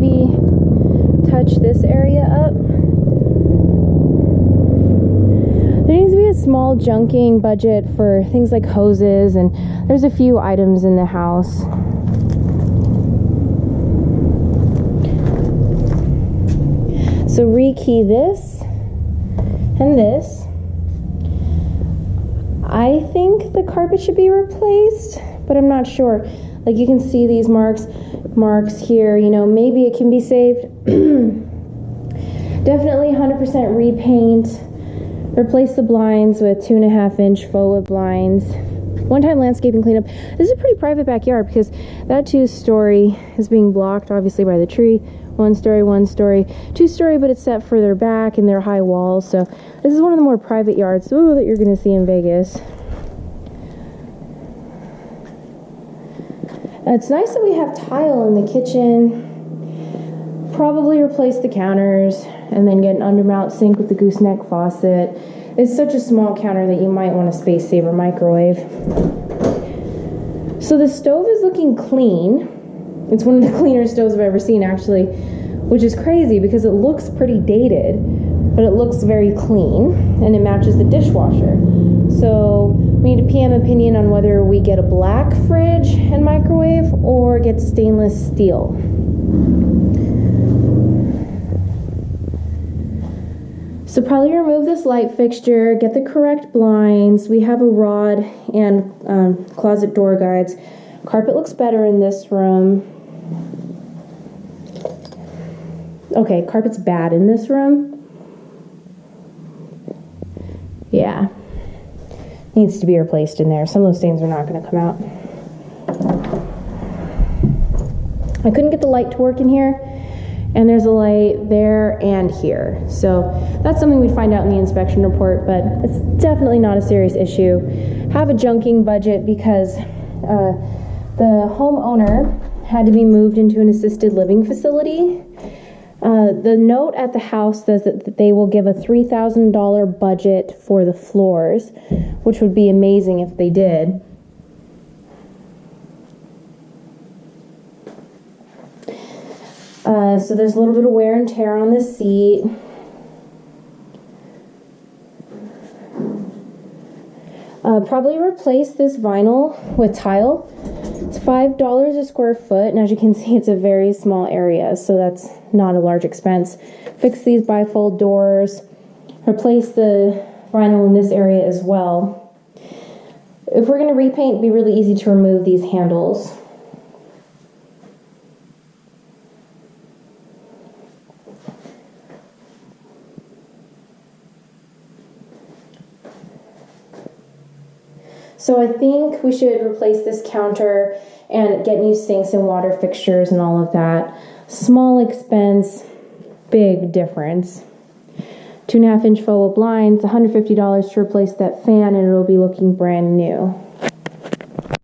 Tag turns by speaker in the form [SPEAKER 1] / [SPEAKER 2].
[SPEAKER 1] maybe touch this area up. There needs to be a small junking budget for things like hoses, and there's a few items in the house. So rekey this and this. I think the carpet should be replaced, but I'm not sure. Like, you can see these marks here, you know, maybe it can be saved. Definitely 100% repaint. Replace the blinds with 2.5-inch faux wood blinds. One-time landscaping cleanup. This is a pretty private backyard because that 2-story is being blocked obviously by the tree. 1-story, 1-story, 2-story, but it's set further back and they're high walls. So this is one of the more private yards that you're going to see in Vegas. It's nice that we have tile in the kitchen. Probably replace the counters and then get an undermount sink with the gooseneck faucet. It's such a small counter that you might want a space saver microwave. So the stove is looking clean. It's one of the cleaner stoves I've ever seen, actually, which is crazy because it looks pretty dated, but it looks very clean and it matches the dishwasher. So we need a PM opinion on whether we get a black fridge and microwave or get stainless steel. So probably remove this light fixture, get the correct blinds. We have a rod and closet door guides. Carpet looks better in this room. Okay, carpet's bad in this room. Yeah. Needs to be replaced in there. Some of those stains are not going to come out. I couldn't get the light to work in here, and there's a light there and here. So that's something we'd find out in the inspection report, but it's definitely not a serious issue. Have a junking budget because the homeowner had to be moved into an assisted living facility. The note at the house says that they will give a $3,000 budget for the floors, which would be amazing if they did. So there's a little bit of wear and tear on the seat. Probably replace this vinyl with tile. It's $5 a square foot, and as you can see, it's a very small area, so that's not a large expense. Fix these bifold doors. Replace the vinyl in this area as well. If we're going to repaint, it'd be really easy to remove these handles. So I think we should replace this counter and get new sinks and water fixtures and all of that. Small expense, big difference. 2.5-inch faux blinds, $150 to replace that fan, and it'll be looking brand new.